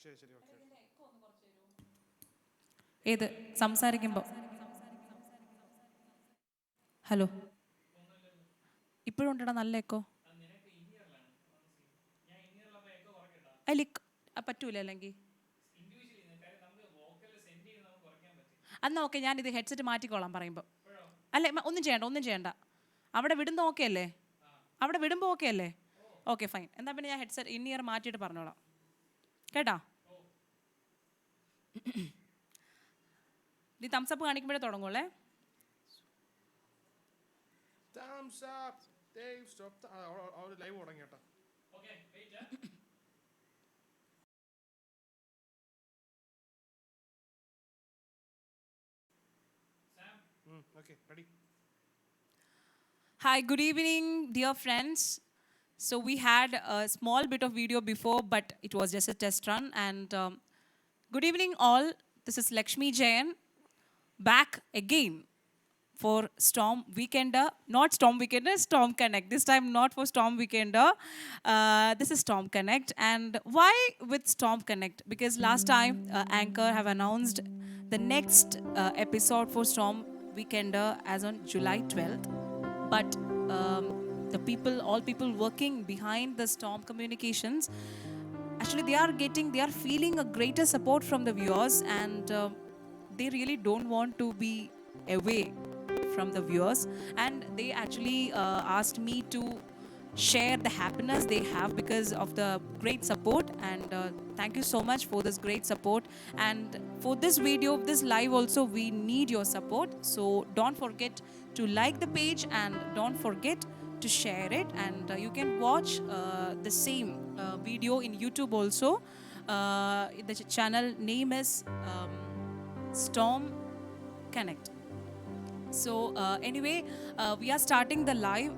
ശരി ശരി ഓക്കെ. ഏത് സംസാരിക്കുമ്പോൾ? ഹലോ, ഇപ്പോഴും ഉണ്ടടാ നല്ല എക്കോ. അതിൽ പറ്റൂല അല്ലെങ്കിൽ എന്നാൽ ഓക്കെ, ഞാനിത് ഹെഡ്സെറ്റ് മാറ്റിക്കോളാം പറയുമ്പോൾ. അല്ലേ, ഒന്നും ചെയ്യണ്ട. അവിടെ വിടുമ്പോൾ ഓക്കെ അല്ലേ? അവിടെ വിടുമ്പോൾ ഓക്കെ അല്ലേ? Okay fine. എന്നാൽ പിന്നെ ഞാൻ ഹെഡ്സെറ്റ് ഇൻ ഇയർ മാറ്റിയിട്ട് പറഞ്ഞോളാം കേട്ടാ. ഇത് തംസപ്പ് കാണിക്കുമ്പോഴേ തുടങ്ങുള്ളേ. Thumbs up. Dave, stop. Live തുടങ്ങി കേട്ടോ. Okay, ready. Hi, good evening, dear friends. So we had a small bit of video before, but it was just a test run. And good evening, all. This is Lakshmi Jayan, back again for Storm Weekender. Not Storm Weekender, Storm Connect. This time not for Storm Weekender. This is Storm Connect. And why with Storm Connect? Because last time Anchor have announced the next episode for Storm Weekender as on July 12th. But the people, all people working behind the Storm Communications, actually they are feeling a greater support from the viewers, and they really don't want to be away from the viewers, and they actually asked me to share the happiness they have because of the great support. And thank you so much for this great support. And for this video, this live also, we need your support. So don't forget to like the page and don't forget to share it. And you can watch the same video in YouTube also. The channel name is Storm Connect. So anyway, we are starting the live.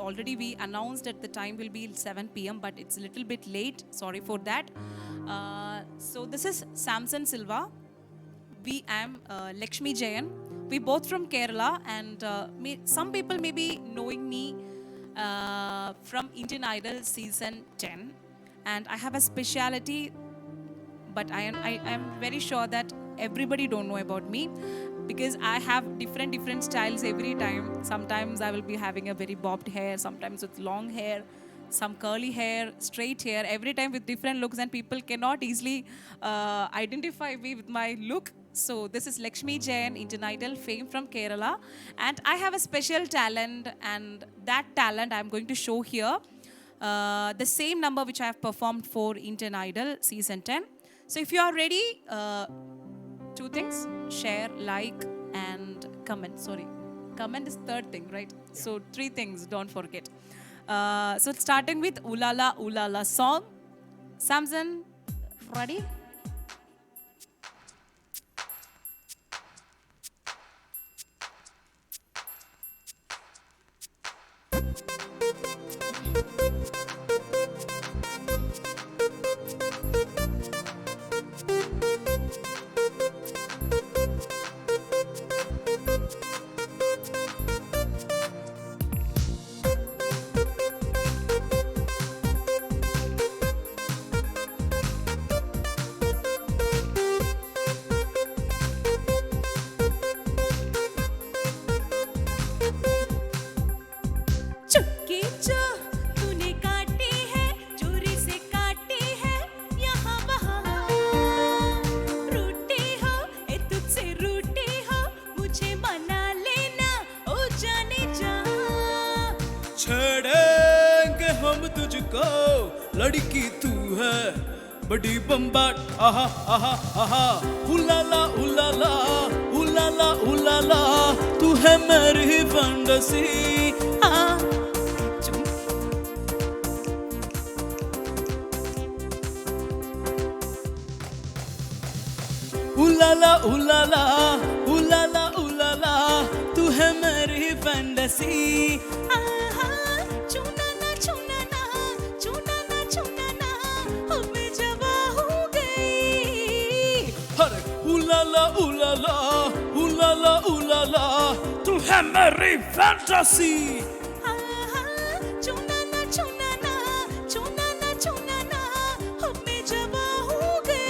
Already we announced that the time will be 7 p.m. but it's a little bit late. Sorry for that. So this is Samson Silva. We am Lakshmi Jayan. We both from Kerala, and some people may be knowing me from Indian Idol season 10. And I have a speciality, but I am very sure that everybody don't know about me, because I have different styles every time. Sometimes I will be having a very bobbed hair, sometimes with long hair, some curly hair, straight hair, every time with different looks, and people cannot easily identify me with my look. So this is Lakshmi Jayan, Indian Idol fame from Kerala, and I have a special talent, and that talent I'm going to show here. The same number which I have performed for Indian Idol season 10. So if you are ready, two things: share, like, and comment. Sorry, comment is third thing, right? Yeah. So three things, don't forget. So starting with Ulala Ulala song. Samson, ready? छेड़ेंगे हम तुझको, लड़की तू है बड़ी बम्बाट, आहा आहा आहा, उलाला उलाला उलाला उलाला, तू है मेरी फंडसी। उलाला उलाला उलाला उलाला, तू है मेरी फैंटेसी। चुनाना चुनाना चुनाना चुनाना, हमें जवा हो गई। अरे उलाला उलाला उलाला उलाला, तू है मेरी फैंटेसी। चुनाना चुनाना चुनाना चुनाना, हमें जवा हो गई।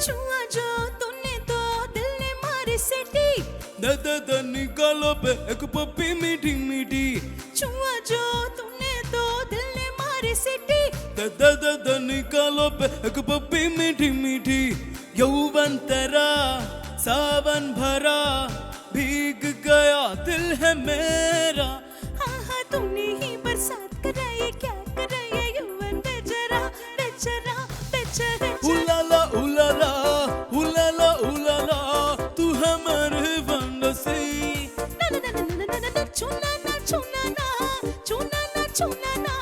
छुआ जो तूने तो दिल ने मारी सीटी द निकालो पे एक पप्पी मीठी मीठी छुआ जो तूने तो दिल ने मारी सीटी द निकालो पे एक पप्पी मीठी मीठी यौवन तेरा सावन भरा भीग गया दिल है मेरा हाँ हाँ तूने ही बरसात कराई क्या कराई यौवन बेचारा बेचारा बेचारा उलाला उलाला उलाला उलाला तू है मेरी फैंटेसी छूना ना छूना ना छूना ना छूना ना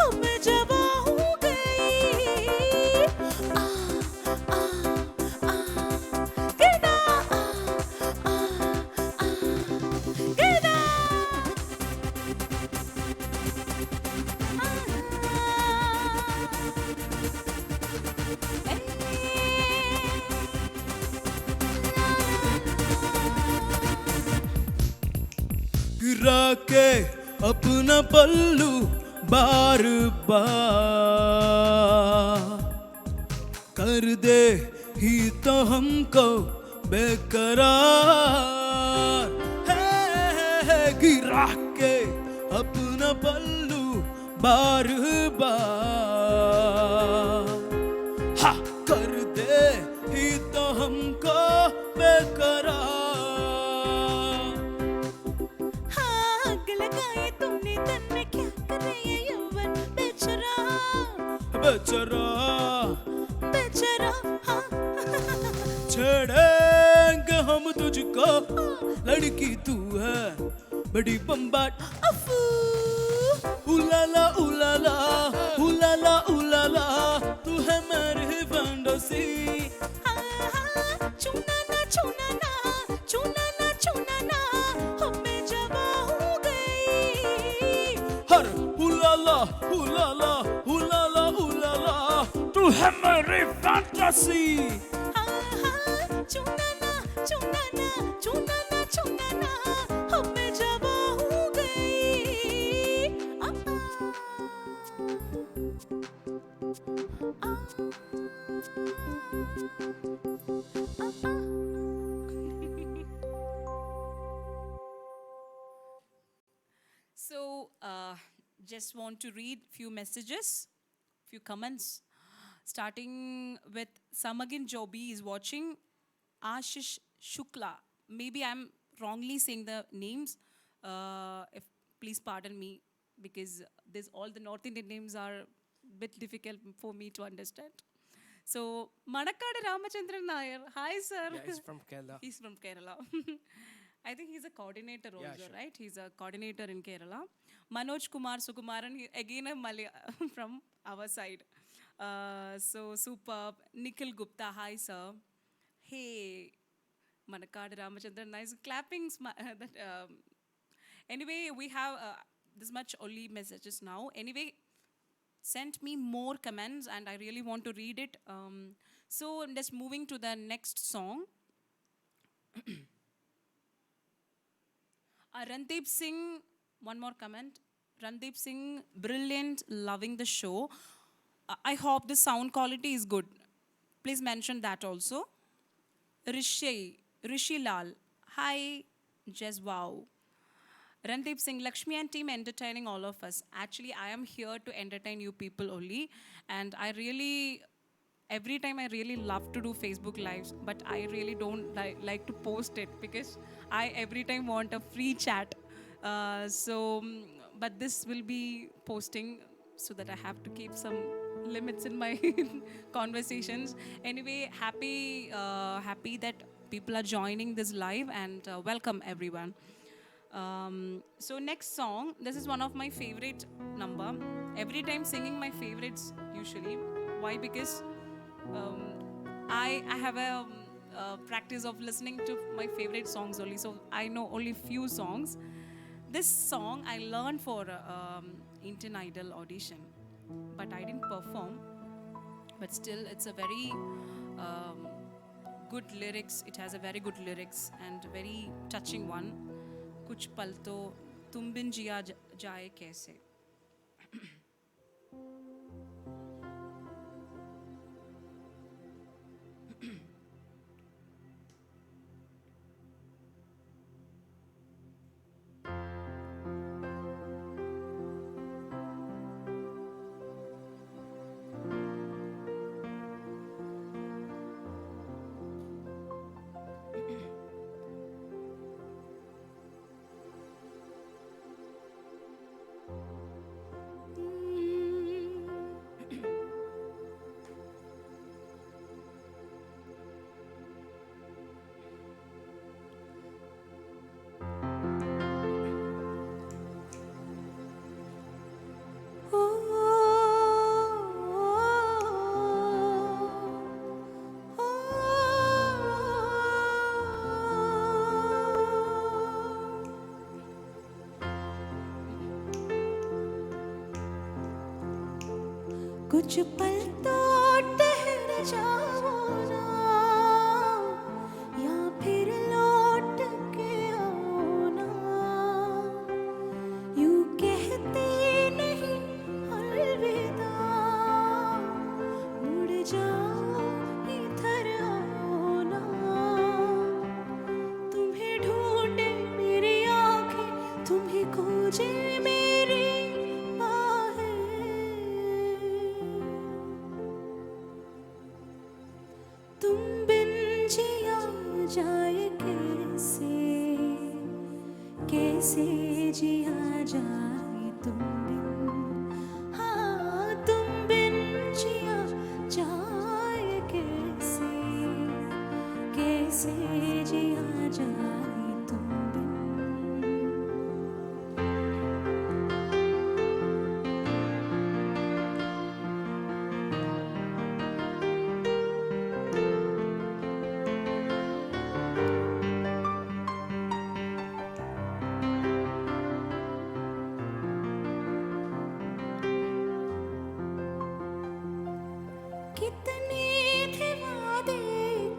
हमें जब हो गई आ आ आ गिरा आ आ गिरा गिरा के अपना पल्लू बार बार कर दे ही तो हमको बेकरार है गिरा के अपना पल्लू बार बार हाँ कर दे ही तो हमको बेकरार आग लगाई तूने तन में क्या कर रही है यौवन बेचारा बेचारा बेचारा हाँ छेड़ेंगे हम तुझको लड़की तू है बड़ी बम्बाट अफू उलाला उलाला उलाला उलाला तू है मेरी फैंटेसी छूना ना छूना ना छूना ना छूना ना हमें जब हो गई हर उलाला उलाला उलाला उलाला तू है मेरी फैंटेसी छूना ना छूना ना छूना ना छूना ना हमें जब हो गई So, just want to read few messages, few comments. Starting with Samagin Jobi is watching. Ashish Shukla. Maybe I'm wrongly saying the names. If please pardon me, because there's all the North Indian names are a bit difficult for me to understand. So, Manakkad Ramachandran Nair. Hi, sir. Yeah, he's from Kerala. He's from Kerala. I think he's a coordinator also, Yeah, sure. right? He's a coordinator in Kerala. Manoj Kumar Sukumaran, again a from our side. So superb. Nikhil Gupta, hi sir. Hey, Manakkad Ramachandran, nice clapping. Anyway, we have this much only messages now. Anyway, sent me more comments and I really want to read it. So I'm just moving to the next song. Randeep Singh, one more comment. Randeep Singh, brilliant, loving the show. I hope the sound quality is good. Please mention that also. Rishi Lal, hi, just wow. Randeep Singh, Lakshmi and team entertaining all of us. Actually, I am here to entertain you people only. And I really, every time I really love to do Facebook Lives, but I really don't like to post it because I every time want a free chat. But this will be posting so that I have to keep some limits in my conversations. Anyway, happy that people are joining this live and welcome everyone. So next song, this is one of my favorite number. Every time singing my favorites usually. Why? Because I have a practice of listening to my favorite songs only. So I know only few songs. This song I learned for Indian Idol audition, but I didn't perform. But still, it's a very good lyrics. It has a very good lyrics and very touching one. Kuch pal to tum bin jiya jaye kaise. कुछ पल तो ठहर जाओ ना, या फिर लौट के आओ ना। यूं कहते नहीं अलविदा, मुड़ जाओ इधर आओ ना। तुम्हें ढूंढे मेरी आंखें, तुम्हें खोजे मेरी बाहें। तुम बिन जिया जाए कैसे, कैसे जिया जाए तुम बिन। हाँ तुम बिन जिया जाए कैसे, कैसे जिया जाए तुम बिन। कितने थे वादे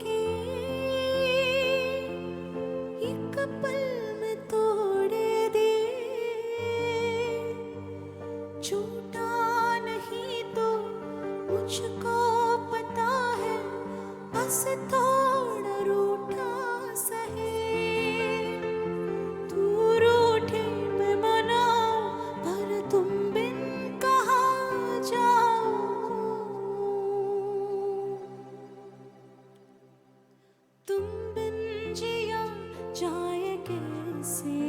किए, एक पल में तोड़े दिए। छूटा नहीं तो मुझको पता है, बस थोड़ा रूठा सहे। तू रूठे मैं मनाऊं, पर तुम बिन कहाँ जाऊं। तुम बिन जिया जाए कैसे,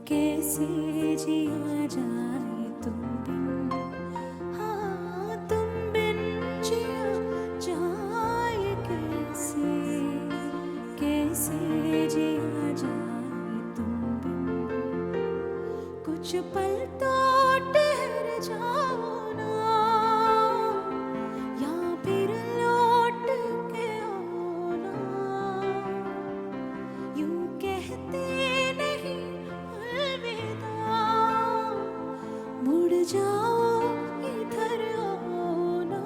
कैसे जिया जाए तुम बिन। हाँ तुम बिन जिया जाए कैसे, कैसे जिया जाए तुम बिन। कुछ पल तो ठहर जाओ ना, या फिर लौट के आओ ना। यूं कहते नहीं अलविदा, मुड़ जाओ इधर आओ ना।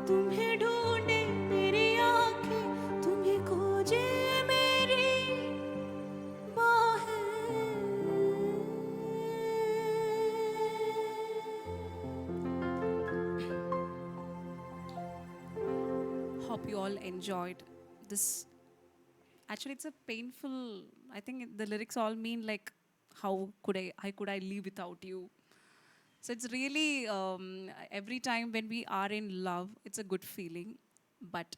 तुम्हें ढूंढे मेरी आंखें, तुम्हें खोजे मेरी Hope you all enjoyed this. Actually, it's a painful. I think the lyrics all mean like, how could I live without you? So it's really every time when we are in love, it's a good feeling. But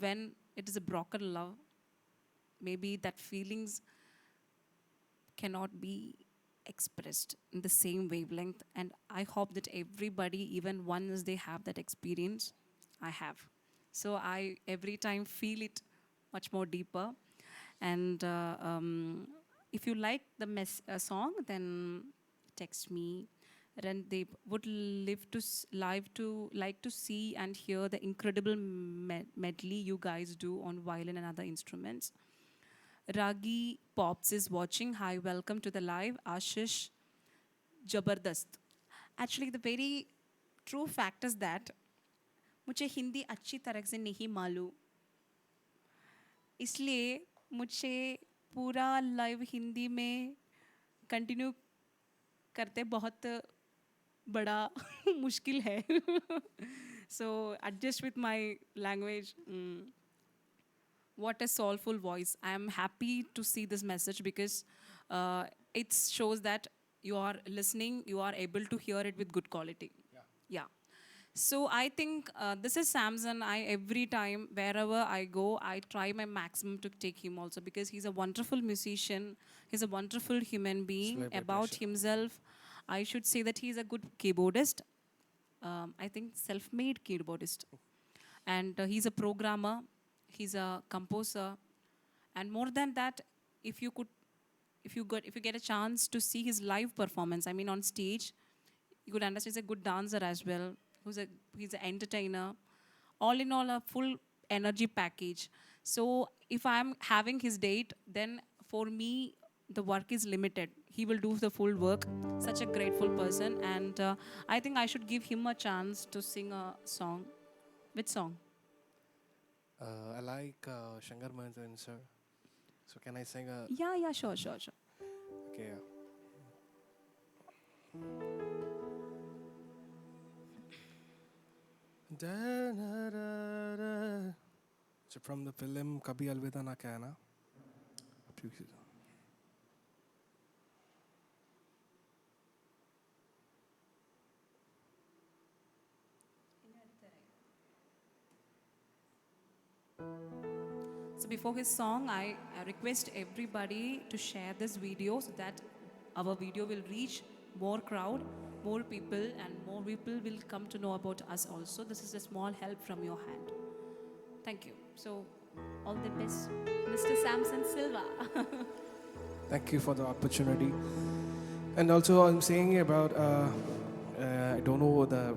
when it is a broken love, maybe that feelings cannot be expressed in the same wavelength. And I hope that everybody, even once they have that experience, I have. So I every time feel it much more deeper. And if you like the song, then text me. Randeep would like to see and hear the incredible medley you guys do on violin and other instruments. Ragi Pops is watching. Hi, welcome to the live. Ashish Jabardast. Actually, the very true fact is that मुझे हिंदी अच्छी तरह से नहीं मालूम, इसलिए मुझे पूरा live Hindi में कंटिन्यू करते बहुत बड़ा मुश्किल है. So adjust with my language. What a soulful voice. I am happy to see this message because it shows that you are listening, you are able to hear it with good quality. Yeah. So I think this is Samson. Every time, wherever I go, I try my maximum to take him also because he's a wonderful musician. He's a wonderful human being. About himself, I should say that he's a good keyboardist. I think self-made keyboardist. And he's a programmer. He's a composer. And more than that, if you get a chance to see his live performance, I mean on stage, you could understand he's a good dancer as well. He's an entertainer. All in all, a full energy package. So if I'm having his date, then for me, the work is limited. he will do the full work. Such a grateful person, and I think I should give him a chance to sing a song. Which song? I like Shankar Mahadevan sir. So can I sing a... Yeah, sure. Okay, yeah. Da-da-da-da. So from the film Kabhi Alvida Na Kehna. So before his song, I request everybody to share this video so that our video will reach more crowd, more people, and more people will come to know about us also. This is a small help from your hand. Thank you. So all the best, Mr. Samson Silva. Thank you for the opportunity. And also, I'm saying about I don't know the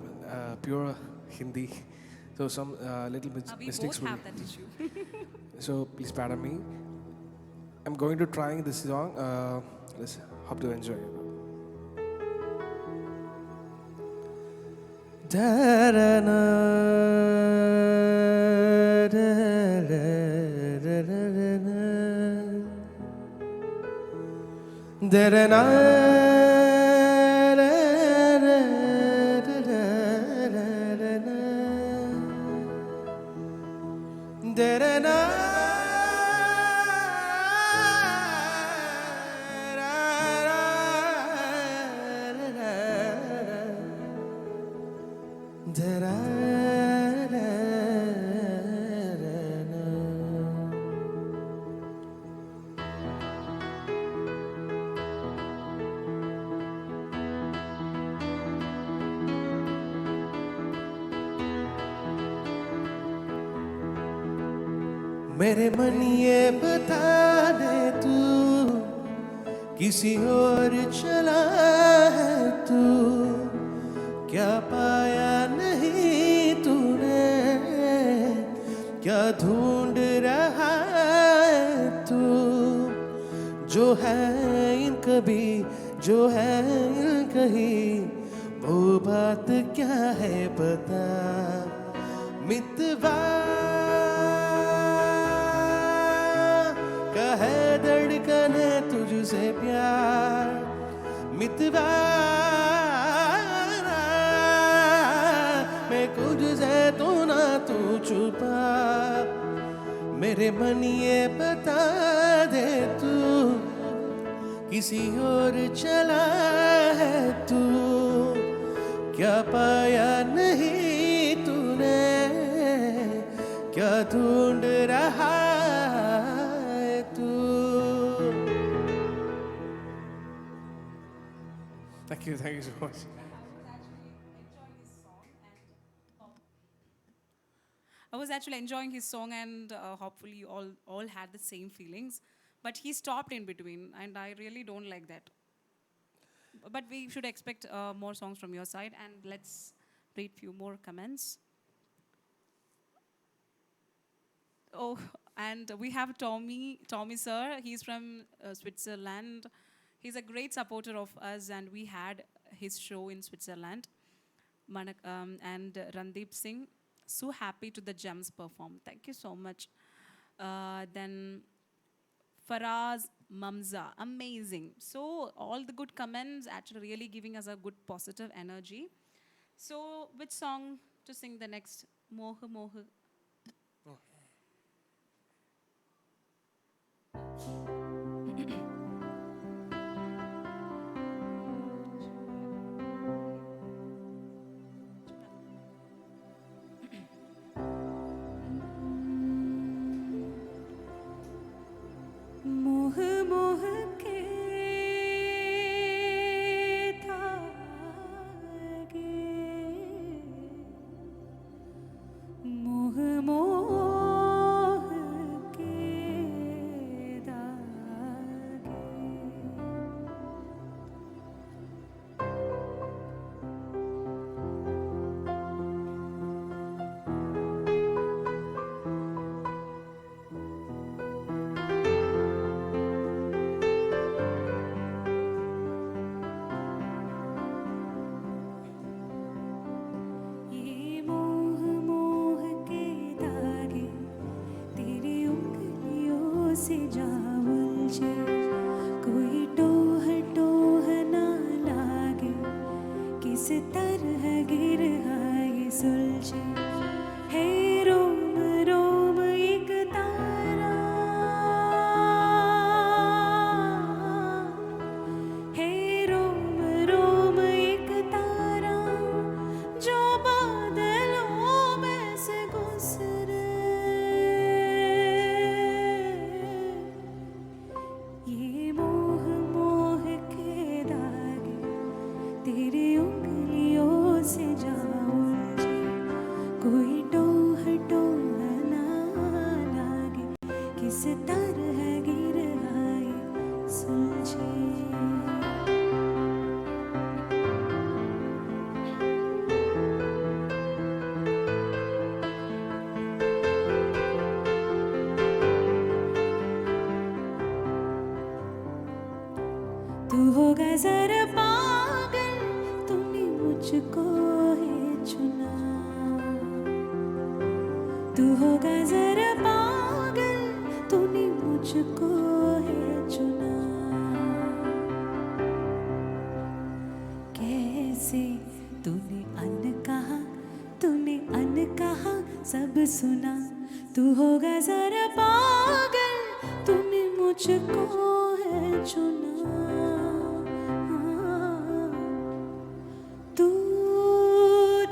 pure Hindi, so some little bit We mistakes both will have that issue. So please pardon me. I'm going to try this song. Let's hope to enjoy it. Da-da-na, da-da-da-da-da-da-da. Da-da-na, da-da-da-da-da-da-da. Da-da-na. मेरे मन ये बता दे तू किसी और चला है तू क्या पाया नहीं तूने क्या ढूंढ रहा है तू जो है इन कभी जो है इन कहीं वो बात क्या है पता मितवा है धड़कन तुझसे प्यार मितवा मैं कुछ से तू ना तू छुपा मेरे मन ये बता दे तू किसी और चला है तू क्या पाया नहीं तूने क्या ढूंढ रहा Thank you so much. I was actually enjoying his song, and hopefully you all had the same feelings. But he stopped in between, and I really don't like that. But we should expect more songs from your side, and let's read few more comments. Oh, and we have Tommy sir. He's from Switzerland. He's a great supporter of us, and we had his show in Switzerland. And Randeep Singh, so happy to the gems perform. Thank you so much. Then Faraz Mamza, amazing. So all the good comments actually really giving us a good positive energy. So which song to sing the next? Moh Moh. मोह मोह के धागे मोह मोह के धागे सुलझे है रोम रोम एक तारा है रोम रोम एक तारा जो बादलों में से गुजरे ये मोह मोह के धागे तेरी उंगलियों से जा उलझे कोई टोह टोह ना लागे किस तरह गिर आए सुलझे तू होगा जरा पागल तूने मुझको है चुना तू होगा जरा पागल तूने मुझको है चुना कैसे तूने अन कहा सब सुना तू होगा जरा पागल तूने मुझको है चुना तू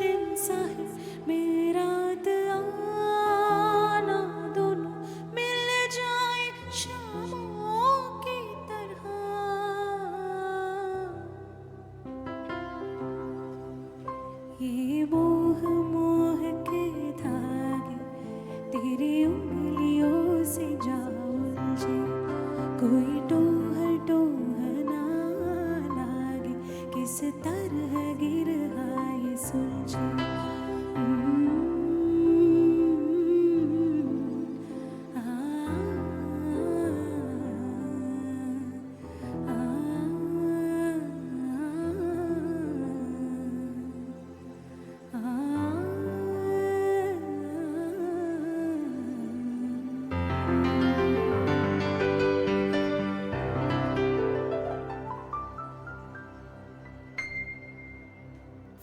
दिन सा है मेरा रात आना दोनों मिल जाए शामों की तरह ये मोह मोह के धागे तेरी उंगलियों से जा उलझे कोई टोह टोह ना लागे किस तरह गिर आए सुलझे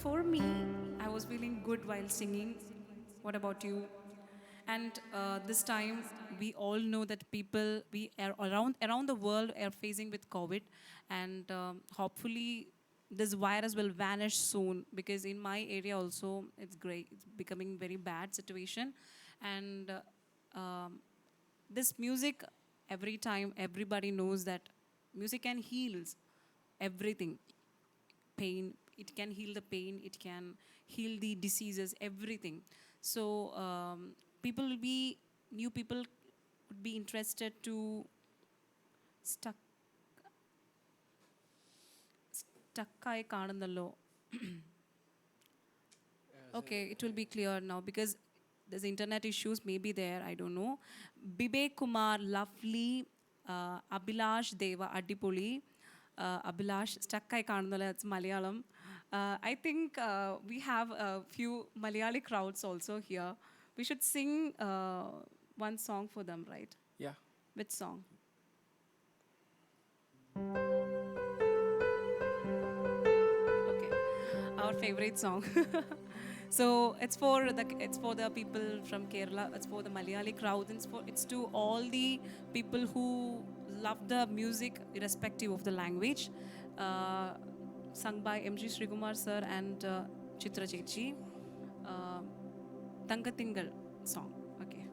For me, I was feeling good while singing. What about you? And this time, we all know that people we are around the world are facing with COVID, and hopefully this virus will vanish soon. Because in my area also, it's great. It's becoming very bad situation, and this music every time everybody knows that music can heals everything pain, it can heal the pain, it can heal the diseases, everything. So new people would be interested to stuck ആയി കാണുന്നല്ലോ. Okay, it will be clear now because there's internet issues maybe there, I don't know. Bibek Kumar, lovely. Abhilash Deva, Adipoli. Abhilash, stuck ആയി കാണുന്നല്ലോ, it's Malayalam. I think we have a few Malayali crowds also here. We should sing one song for them, right? Yeah. Which song? Okay, our favorite song. So it's for the people from Kerala. It's for the Malayali crowd. It's to all the people who love the music irrespective of the language. Sung by M.G. Srikumar sir and Chitra Chechi. Tangatingal song. Okay.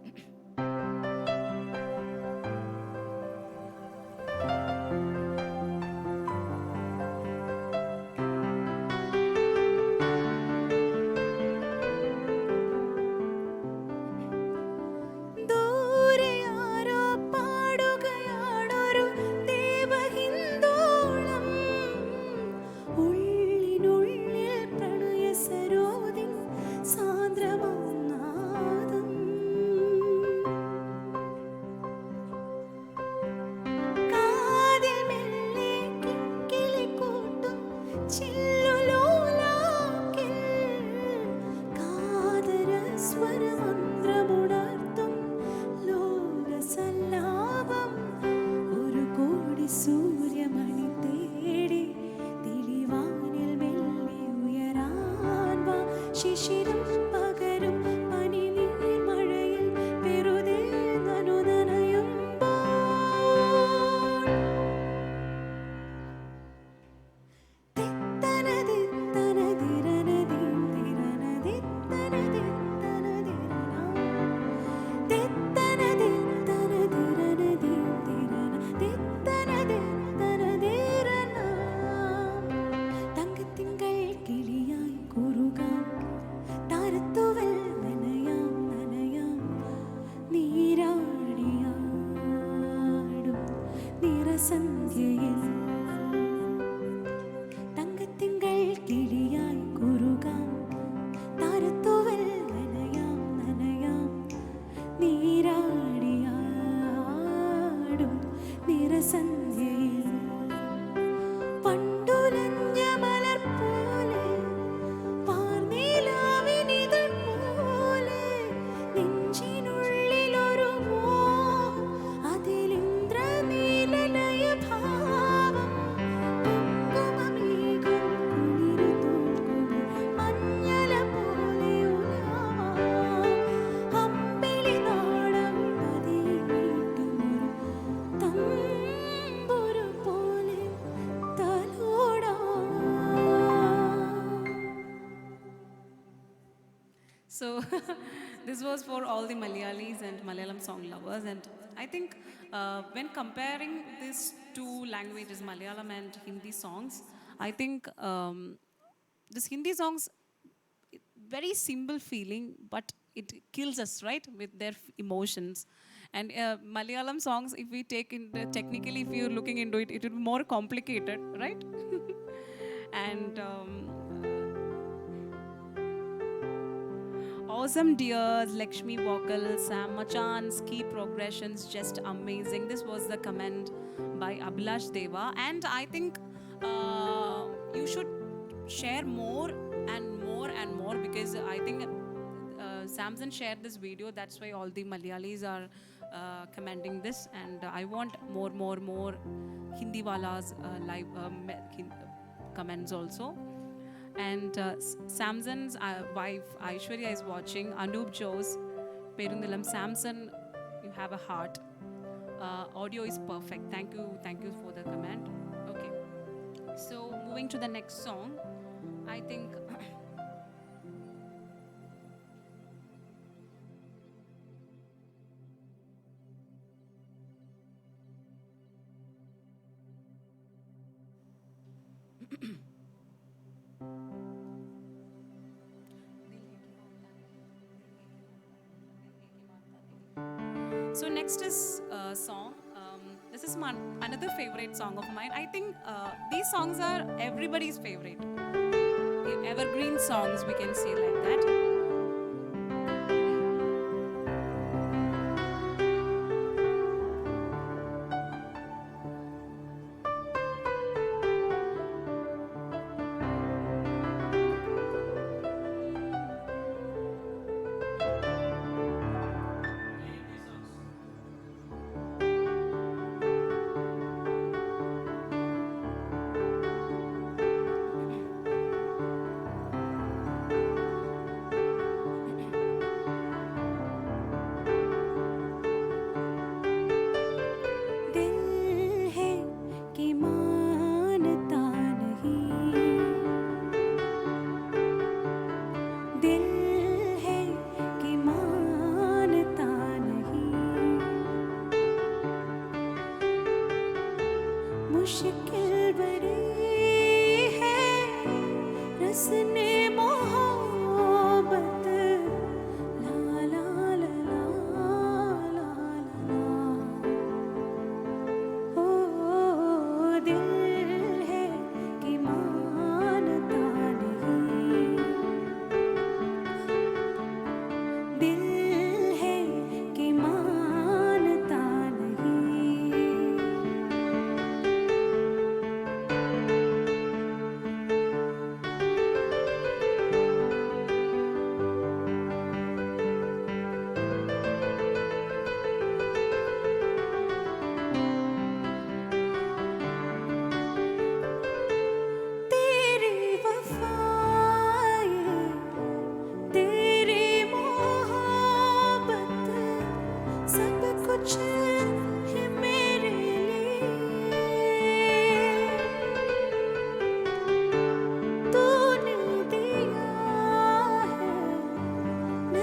ദൂരെ ആരോ പാടുകയാണൊരു ദേവഹിന്ദോളം ഉള്ളിനുള്ളിൽ പ്രണയ സരോദിൻ സാന്ദ്രമാം നാദം ശിശിരം പകരും പനിനീർ മഴയിൽ വെറുതെ നനുനനയുമ്പോൾ തങ്കത്തിങ്കൾ കിളിയായി കുറുകാം താരത്തുവൽ നനയാം നനയാം നീരാടിയാടും നിറസന്ധ്യയിൽ തങ്കത്തിങ്കൾ കിളിയായി കുറുകാം താരത്തുവൽ നനയാം നനയാം നീരാടിയാടും നിറസന്ധ്യയിൽ പണ്ടുലഞ്ഞ മലർ പോലെ പാർനിലാവിനിതൾ പോലെ നെഞ്ചിനുള്ളിലൊരു മോഹം അതിലിന്ദ്രനീലലയ ഭാവം കുങ്കുമമേകും കുളിരു തോൽക്കുമോ മഞ്ഞല പോലെ ഉലാവാം അമ്പിളി നാളം പതിയെ മീട്ടുമൊരു തമ്പുരു പോലെ തലോടാം. So, this was for all the Malayalis and Malayalam song lovers. And I think when comparing these two languages, Malayalam and Hindi songs, I think this Hindi songs, very simple feeling, but it kills us, right, with their emotions. And Malayalam songs, if we take in technically, if you're looking into it, it will be more complicated, right? And awesome dears, Lakshmi vocals, Sam Machan's key progressions, just amazing. This was the comment by Abhilash Deva, and I think you should share more and more and more, because I think Samson shared this video. That's why all the Malayalis are commenting this, and I want more Hindi walas live comments also. And Samson's wife Aishwarya is watching. Anup Jose, Perundalam, Samson, you have a heart. Audio is perfect. Thank you for the comment. Okay, so moving to the next song, I think so next is song. This is another favorite song of mine. I think these songs are everybody's favorite. Evergreen songs, we can say like that.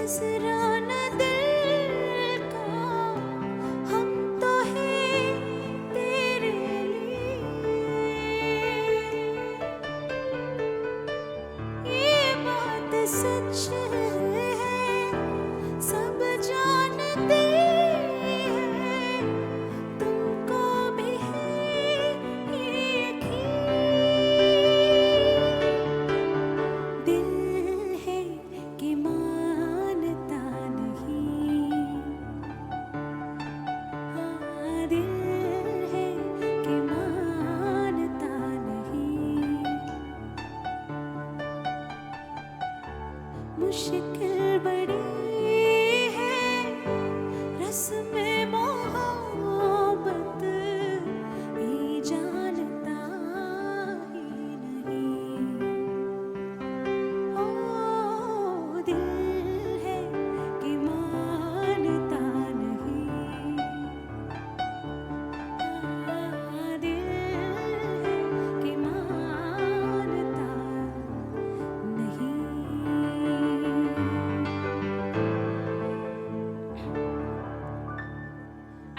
नजराना दिल का हम तो हैं तेरे लिए ये बात सच है सब जानते हैं तुमको भी है ये यकीन दिल है कि मानता नहीं हाँ दिल है कि मानता नहीं मुश्किल बड़ी है रस्म मोहब्बत ये जानता ही नहीं ओ दिल है कि मानता नहीं हाँ दिल है कि मानता नहीं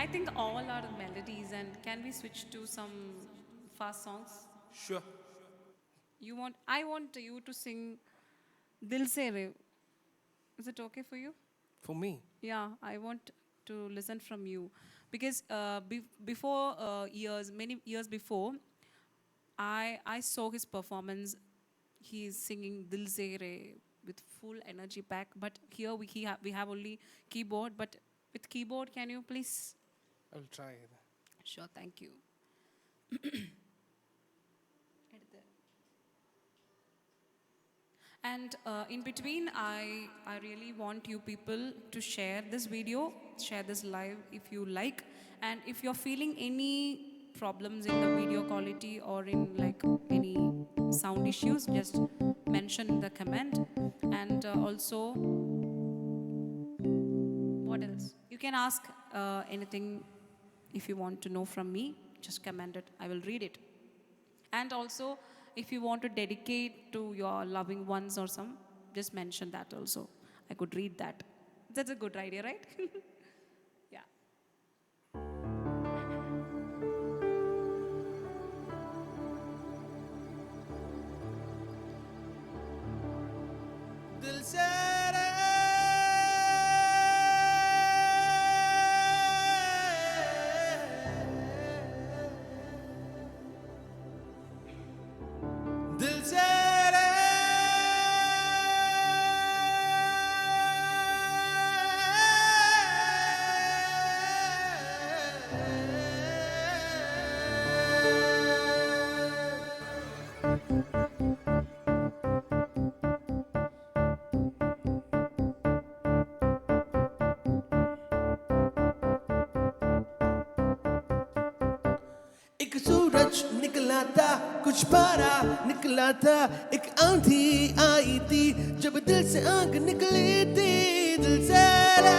I think all are melodies, and can we switch to some fast songs? Sure. I want you to sing Dil Se Re. Is it okay for you? For me. Yeah, I want to listen from you because before many years before, I saw his performance. He is singing Dil Se Re with full energy pack. But here we have only keyboard. But with keyboard, can you please? I'll try. Sure, thank you. And in between, I really want you people to share this video, share this live if you like. And if you're feeling any problems in the video quality or in like any sound issues, just mention in the comment. And also, what else? You can ask anything if you want to know from me, just comment it. I will read it. And also, if you want to dedicate to your loving ones or some, just mention that also. I could read that. That's a good idea, right? Yeah. दिल से रे दिल से रे एक सूरज निकला था कुछ पारा निकला था एक आंधी आई थी जब दिल से आग निकली थी दिल से रे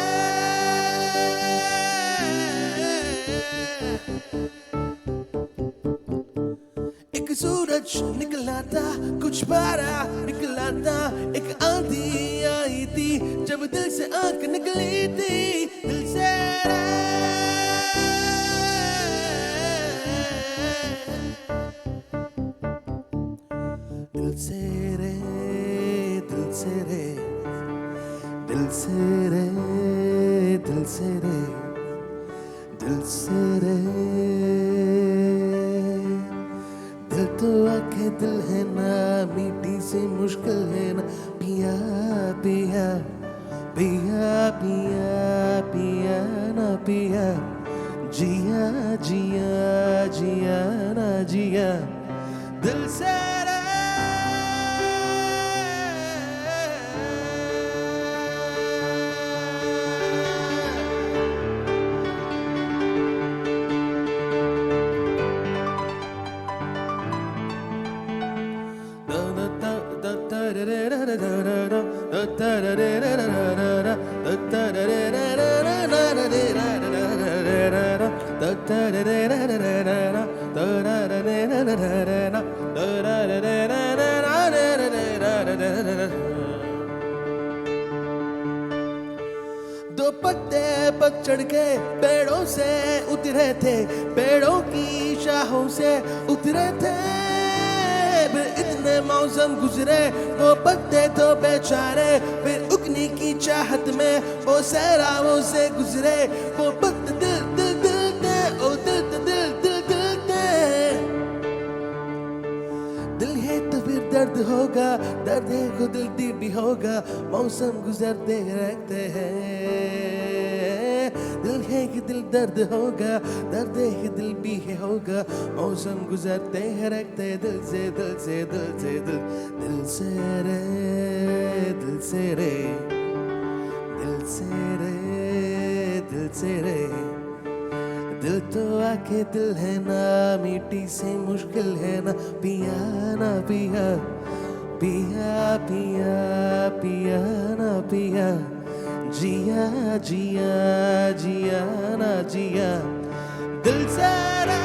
एक सूरज निकला था कुछ पारा निकला था एक आंधी आई थी जब दिल से आग निकली थी दिल से रे दिल से रे दिल से रे दिल से रे दिल से रे दिल से रे दिल तो आखे दिल है ना मीठी सी मुश्किल है ना पिया पिया पिया पिया पिया ना पिया जिया जिया जिया ना जिया दिल से पत्ते पर चढ़ के पेड़ों से उतरे थे, पेड़ों की शाहों से उतरे थे। फिर इतने मौसम गुजरे वो पत्ते तो बेचारे, फिर उगने की चाहत में वो सैराबों से गुजरे। वो पत्ते दिल दिल दिल दे, ओ दिल दिल दिल दिल दिल दे। दिल है तो फिर दर्द होगा, दर्द है को दिल दी भी होगा, मौसम गुजरते रहते हैं। दिल है कि दिल दर्द होगा, दर्द है कि दिल भी है होगा, मौसम गुजरते हैं रहते हैं। दिल से दिल से दिल से दिल, दिल से रे, दिल से रे, दिल से रे, दिल से रे। दिल तो आके दिल है ना, मीठी से मुश्किल है ना, पिया ना पिया, पिया पिया पिया ना पिया, जिया जिया जिया ना जिया, दिल से रे।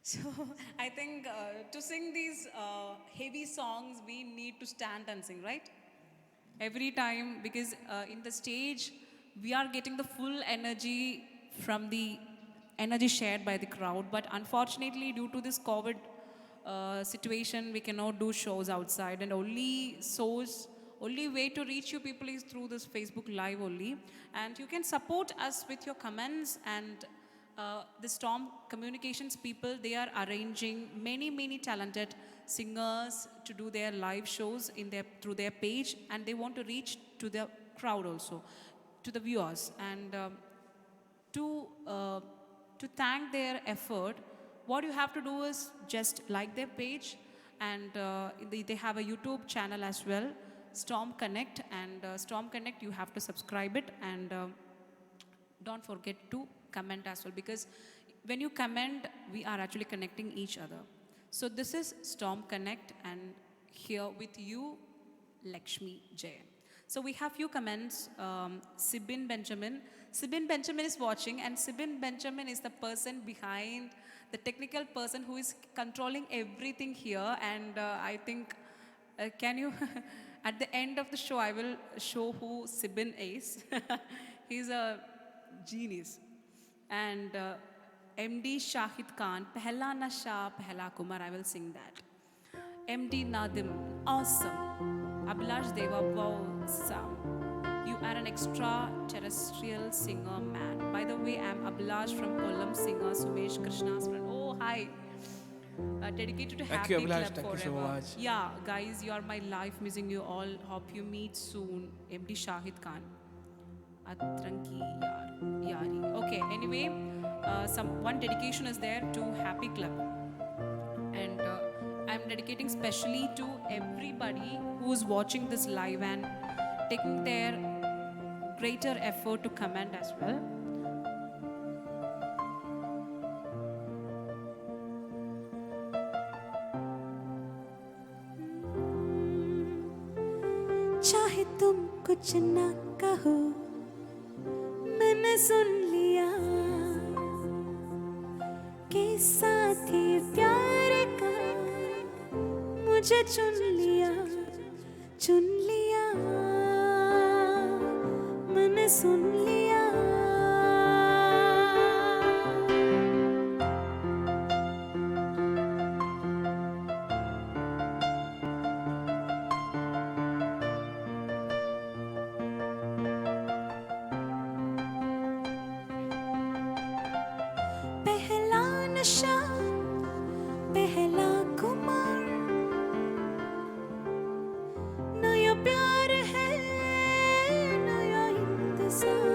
So I think to sing these heavy songs, we need to stand and sing, right? Every time, because in the stage, we are getting the full energy from the energy shared by the crowd. But unfortunately, due to this COVID situation, we cannot do shows outside, and only way to reach you people is through this Facebook Live only. And you can support us with your comments and the Storm Communications people, they are arranging many talented singers to do their live shows through their page, and they want to reach to the crowd also, to the viewers. And to thank their effort, what you have to do is just like their page, and they have a YouTube channel as well, Storm Connect, and Storm Connect, you have to subscribe it, and don't forget to comment as well, because when you comment, we are actually connecting each other. So this is Storm Connect, and here with you, Lakshmi Jayan. So we have few comments. Sibin Benjamin. Sibin Benjamin is watching, and Sibin Benjamin is the person behind, the technical person who is controlling everything here. And I think, can you, at the end of the show, I will show who Sibin is. He's a genius. And MD Shahid Khan, Pehla Nasha, Pehla Kumar, I will sing that. MD Nadim, awesome. Abhilash Deva, wow, Sam. You are an extraterrestrial singer, man. By the way, I'm Abhilash from Kollam, singer, Sumesh Krishna's friend. Oh, hi. Dedicated to Thank you, Happy Abhilash. Club Thank you so forever. much. Yeah, guys, you are my life, missing you all. Hope you meet soon. MD Shahid Khan. Atranki Yari. Okay, anyway, one dedication is there to Happy Club. And I'm dedicating specially to everybody who is watching this live and taking their greater effort to comment as well. चाहे तुम कुछ ना कहो, मैंने सुन लिया कि साथी प्यार का मुझे चुन लिया, मैंने सुन लिया। पहला नशा, पहला खुमार, नया प्यार है, नया इंतजार।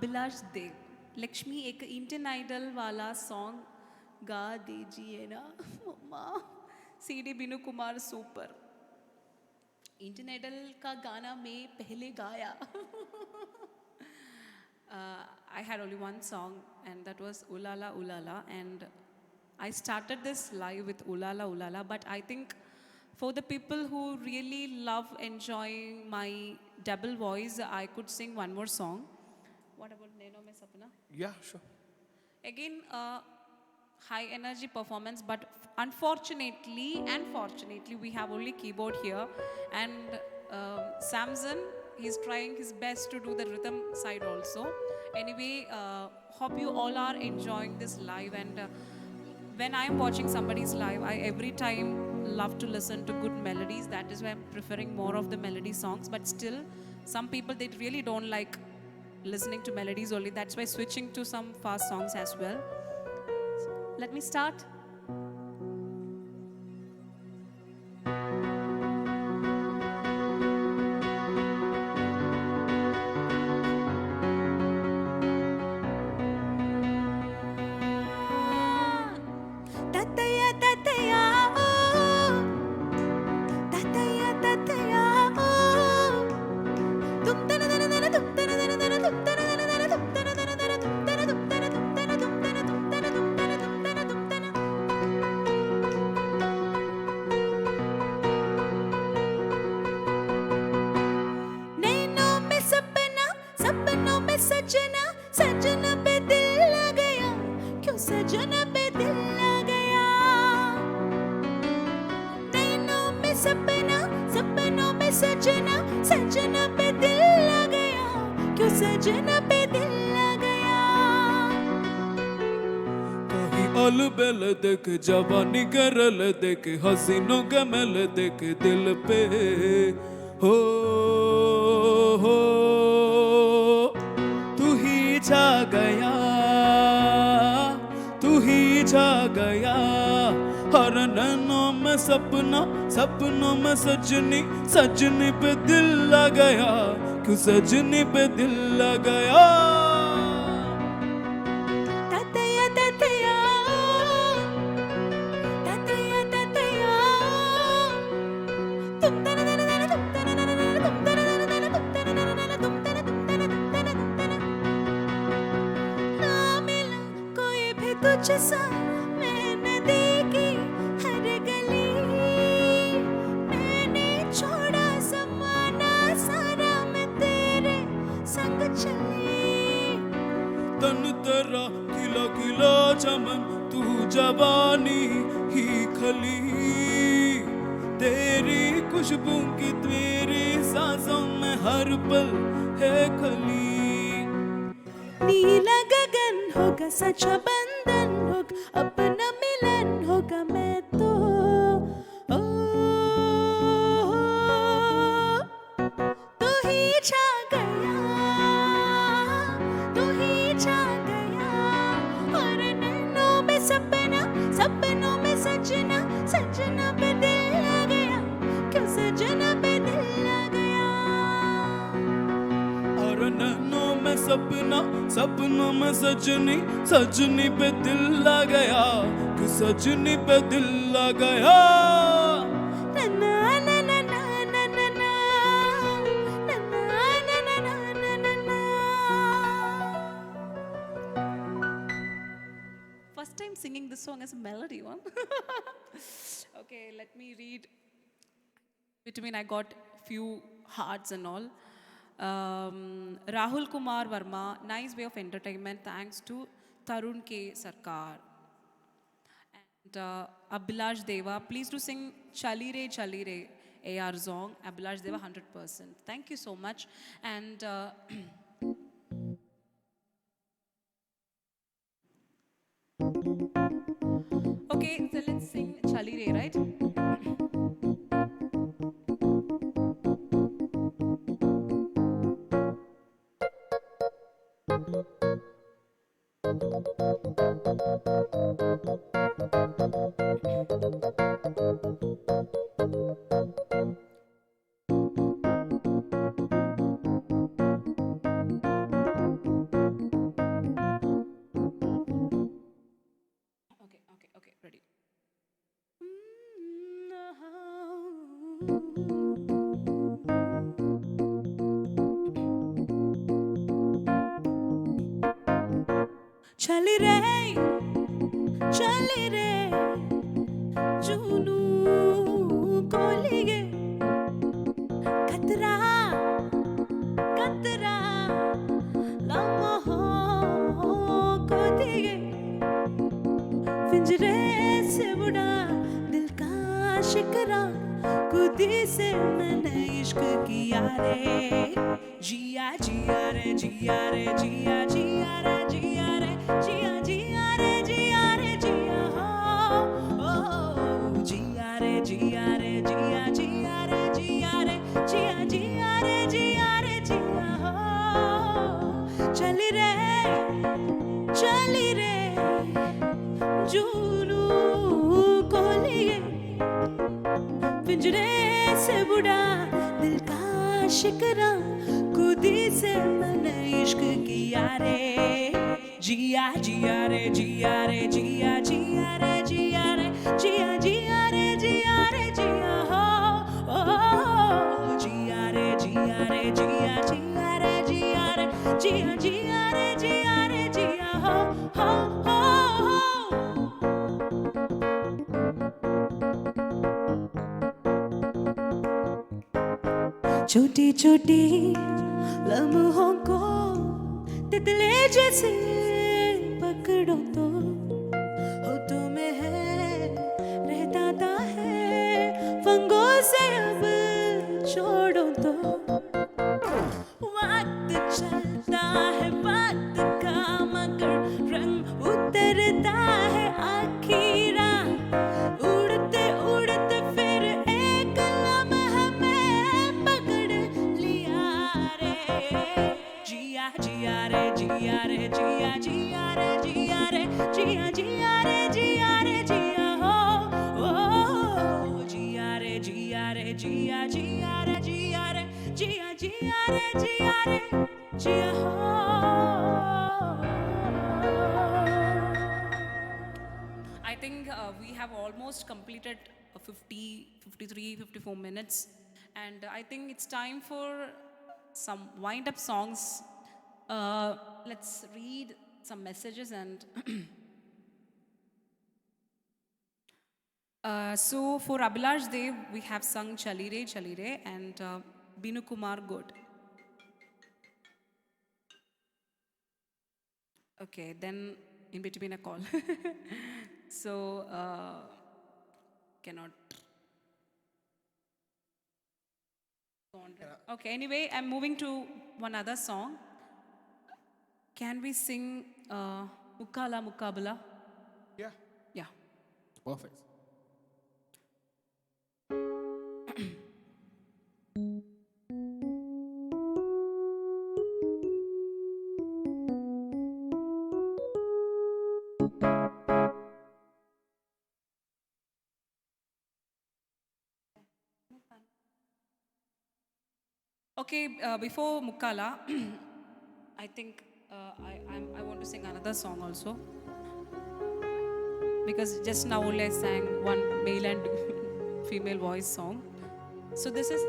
अभिलाष देव, लक्ष्मी एक इंडियन आइडल वाला सॉन्ग गा दीजिए ना मम्मा। CD बिनु कुमार सुपर। इंडियन आइडल का गाना मैं पहले गाया। I had only one song and that was Ulala Ulala, and I started this live with Ulala Ulala, but I think for the people who really love enjoying my double voice, I could sing one more song. What about Neno Me Sapna? Yeah, sure. Again, high energy performance, but unfortunately and fortunately, we have only keyboard here. And Samson, he's trying his best to do the rhythm side also. Anyway, hope you all are enjoying this live. And when I'm watching somebody's live, I every time love to listen to good melodies. That is why I'm preferring more of the melody songs. But still, some people, they really don't like listening to melodies only. That's why switching to some fast songs as well. Let me start. Tataya tataya oh, tataya tataya oh, tum tana tana tana tum tana tana tana tum tana tana tana tum tana tana tana tum tana tum tana tum tana tum tana tum tana tum tana tum tana tum tana. नैनों में सपना, सपनों में सजना, सजना पे दिल लग गया, क्यों सजना पे दिल लग गया. नैनों में सपना, सपनों में सजना, सजना पे दिल लग गया, क्यों सजना पे दिल लग गया. कहीं अलबेल देख जवानी करल देख हसीनों गमल देख दिल पे हो तू ही छा गया, तू ही छा गया. हर नैनों में सपना, सपनों में सजनी, सजनी पे दिल लग गया, क्यों सजनी पे दिल लग गया. tataya tataya oh, tataya tataya oh, tum tana tana tana tum tana tana tana tum tana tana tana tum tana tana tana tum tana tum tana tum tana tum tana. ना मिला कोई भी तुझसा, मैंने देखी हर गली, मैंने छोड़ा ज़माना सारा, मैं तेरे संग चली. तन तेरा खिला खिला चमन, तू जवानी ही खली, तेरी खुशबू की तेरी सांसों में हर पल है खली. नीला गगन होगा, सच्चा बंधन होगा, अपना मिलन होगा. मैं तो ओ, तू ही छा गया, तू ही छा गया. और नैनों में सपना, सपनों में सजना, सजना पे दिल लग गया, क्यों सजना पे दिल लग गया. और नैनों में सपना, सपनों में सजनी, सजनी पे दिल लग गया, कि सजनी पे दिल लग गया. Na na na na na na na na na na na na na na. First time singing this song as a melody one. Okay, let me read. Between I got few hearts and all. Rahul Kumar Verma, nice way of entertainment. Thanks to Tarun K. Sarkar. And Abhilash Deva, please do sing Chali Re AR song. Abhilash Deva 100%. Thank you so much. And okay, so let's sing Chali Re, right? चली रे जुनू कोलिगे कतरा कतरा लम्हो को दिए पिंजरे से बुड़ा दिल का शिकरा खुदी से मैंने इश्क किया रे जिया जिया रे जिया रे जिया जिया रे जिया रे जिया जिया रे जिया रे जिया हो जिया रे जिया रे जिया जिया रे जिया रे जिया जिया रे जिया रे जिया हो चली रे जुनू को लिए पिंजरे से बुड़ा दिल का शिकरा खुदी से मैंने इश्क किया रे जिया जिया रे जिया रे जिया जिया रे जिया रे जिया जिया रे जिया रे जिया हो जिया रे जिया रे जिया जिया रे जिया रे जिया जिया रे जिया रे जिया हो छोटी छोटी लम्हों को तितले जैसे पकड़ो तो होठों में है रहता है फंगों से अब छोड़ो तो वक्त चलता है वक्त का मगर रंग उतरता है आखिरा उड़ते उड़ते फिर एक लम्हा में पकड़ लिया रे जिया जिया रे जिया रे जिया जिया रे जिया रे जिया जिया रे जिया रे जिया हो जिया रे जिया रे जिया जिया रे जिया रे जिया जिया रे जिया रे जिया हो I think we have almost completed 53, 54 minutes, and I think it's time for some wind-up songs. Let's read some messages and so for Abhilash Dev, we have sung Chali Re and Binu Kumar Good. Okay, then in between a call. So, cannot go on. Okay, anyway, I'm moving to one other song. Can we sing Mukala Mukabala? Yeah, Yeah. perfect. Okay, before Mukala, I think I want to sing another song also. Because just now only I sang one male and female voice song. So this is.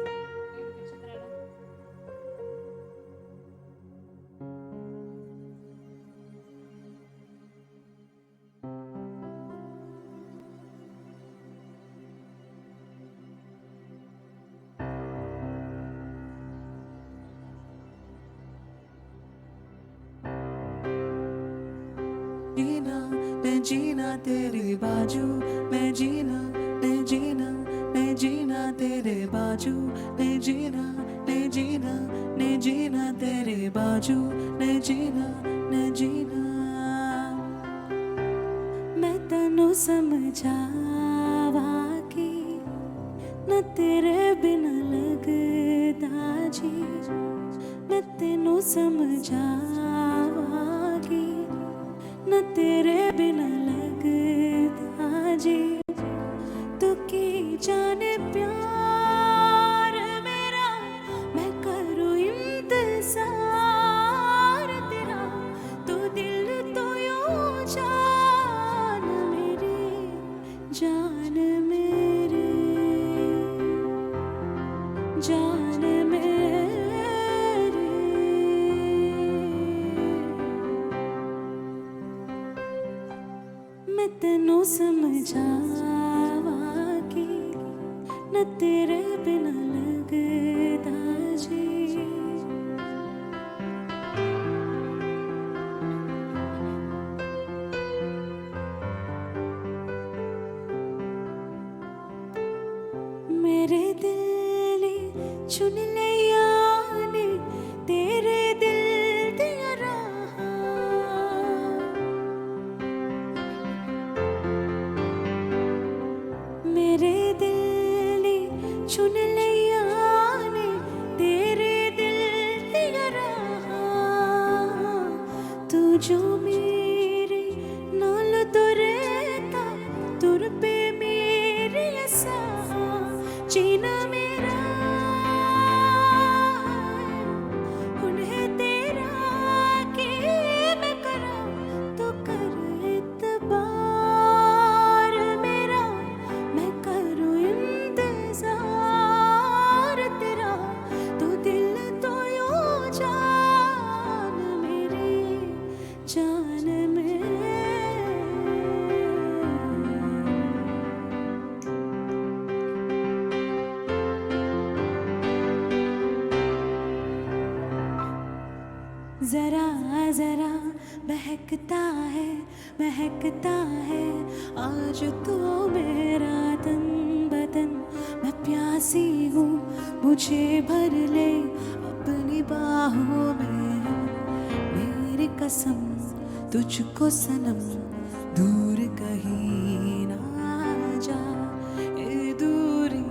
जीना मैं जीना तेरे बाजू मैं जीना मैं जीना मैं जीना तेरे बाजू मैं जीना मैं जीना मैं जीना तेरे बाजू मैं जीना मैं जीना मैं तनु समझावा की न तेरे बिना लगदा जी मैं तेनू समझावा की न तेरे बिना लगता जी तू की जाने प्यार मेरा मैं करूँ इंतजार तेरा तू दिल तो यूं जान मेरी जान मेरी मैं तेनू समझावा कि न तेरे बिना लगदा जी मेरे दिल ने चुन लिया ने तेरे दिल दिया राह मेरे दिल ने चुन लिया ने तेरे दिल दिया राह तू जो मेरे नाल तुरता तुर पे मेरे ऐसा जीना मेरा हुन है तेरा कि मैं करा तो कर इतबार मेरा मैं करूँ इंतजार तेरा तो दिल तो यूं जान मेरी जान मेरी जरा जरा महकता है आज तो मेरा तन बदन मैं प्यासी हूँ मुझे भर ले अपनी बाहों में मेरी कसम तुझको सनम दूर कहीं ना जा ये दूरी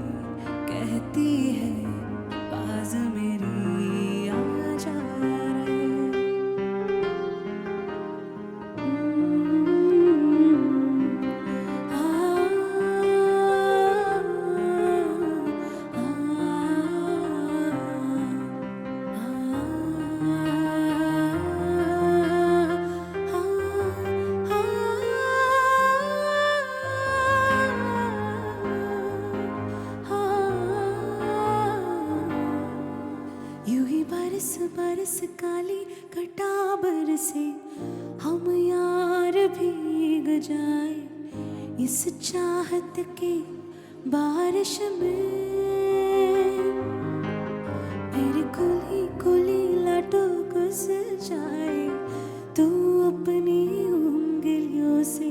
कहती है बाज मेरी आ जा रे यूं ही बरस बरस काली घटा बरसे हम यार भीग जाए इस चाहत की बारिश में मेरी खुली खुली लाटों घुस जाए तू अपनी उंगलियों से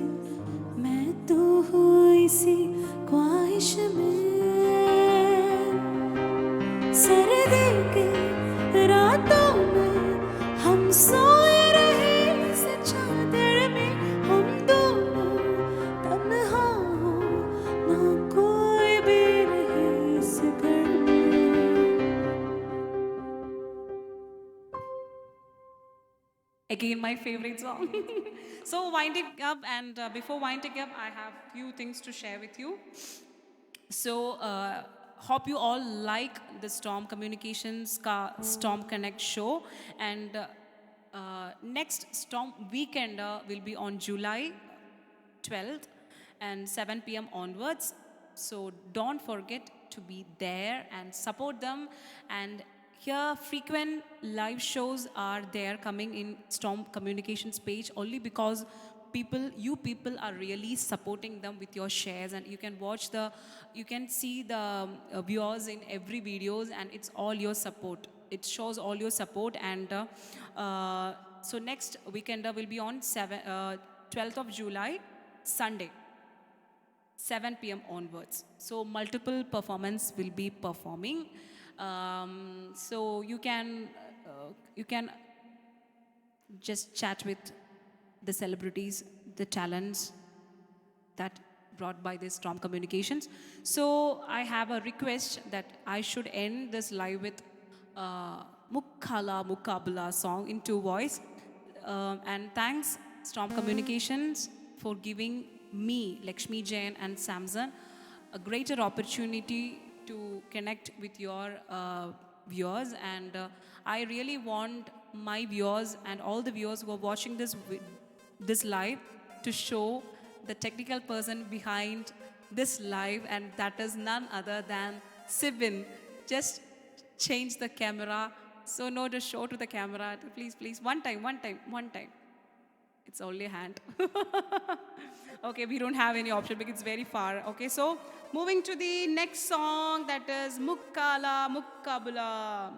मैं तो हूँ इसी ख्वाहिश में सर्दी के रातों में हम सोए रहे इस चादर में हम दोनों तन्हा हो ना कोई भी रहे इस घर में Again, my favorite song. So, winding up, and before winding up, I have few things to share with you. So, hope you all like the Storm Communications ka Storm Connect show. And next Storm Weekend will be on July 12th and 7 p.m. onwards. So, don't forget to be there and support them. And here, frequent live shows are there coming in Storm Communications page only because you people are really supporting them with your shares, and you can see the viewers in every videos, and it's all your support. It shows all your support, and so next weekend will be on 12th of July, Sunday. 7 p.m. onwards. So multiple performance will be performing. So you can just chat with the celebrities, the talents that brought by this Storm Communications. So I have a request that I should end this live with Mukhala Mukabla song in 2 voice. And thanks Storm Communications for giving me, Lakshmi Jain and Samson, a greater opportunity to connect with your viewers. And I really want my viewers and all the viewers who are watching this live to show the technical person behind this live, and that is none other than Sibin. Just change the camera. So no, just show to the camera. Please, please. One time, one time, one time. It's only a hand. Okay, we don't have any option because it's very far. Okay, so moving to the next song, that is Mukkala Mukkabula.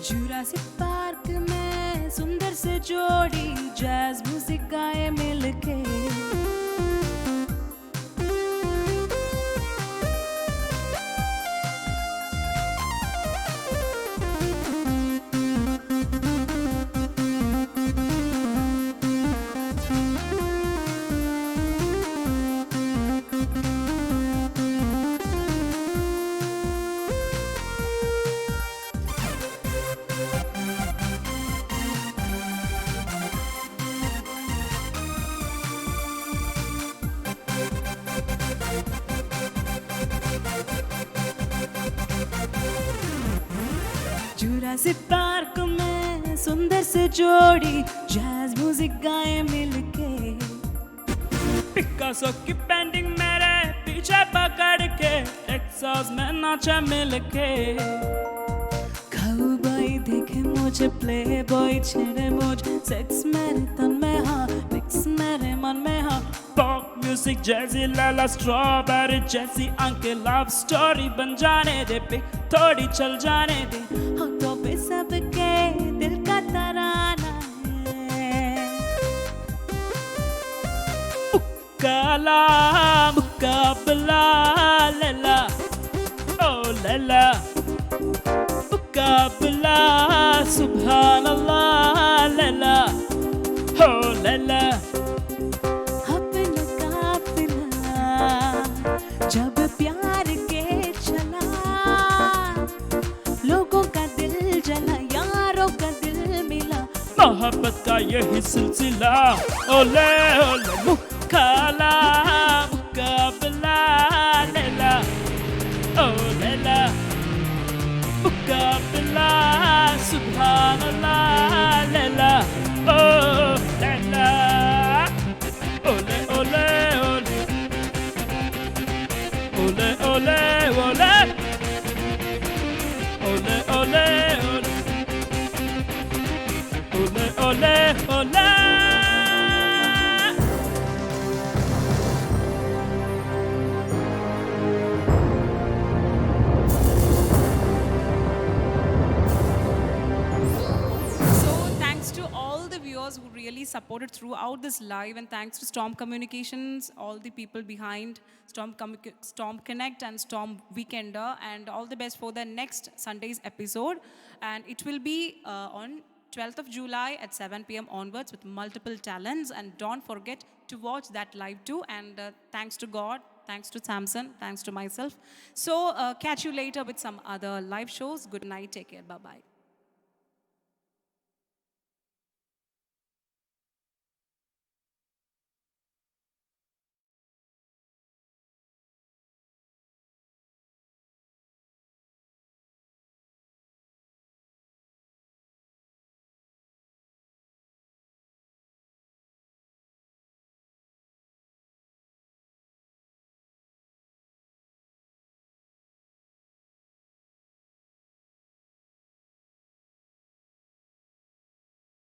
Jurassic park में सुंदर से जोड़ी jazz music गाए मिलके Jurassic park में सुंदर से जोड़ी जैज म्यूजिक गाए मिलके पिकासो की पेंटिंग मेरे पीछे पकड़ के टेक्सास में नाचा मिलके Cowboy देखे मुझे प्ले बॉय छेड़े मुझे सेक्स मेरे तन में हाँ मिक्स मेरे मन में हाँ पॉप म्यूजिक जैसी लाला स्ट्रॉबेरी जैसी अंकल लव स्टोरी बन जाने दे पिक थोड़ी चल जाने दे होठों पे सबके दिल का तराना है मुक्काला मुक्काबला लैला ओ लैला मुक्काबला सुभान अल्लाह लैला हो लैला अपना काफिला जब प्यार के चला लोगों का दिल जला यारों का दिल मिला मोहब्बत का यही सिलसिला ओले ओले मुक्काला मुक्काबला लैला ओ लैला मुक्काबला सुभान अल्लाह लैला ओ लैला ओले ओले ओले ओले ओले ओले ओले ओले ओले ओले ओले So thanks to all the viewers who really supported throughout this live, and thanks to Storm Communications, all the people behind Storm Connect and Storm Weekender, and all the best for the next Sunday's episode. And it will be on 12th of July at 7 p.m. onwards with multiple talents. And don't forget to watch that live too. And thanks to God, thanks to Samson, thanks to myself. So catch you later with some other live shows. Good night. Take care. Bye-bye.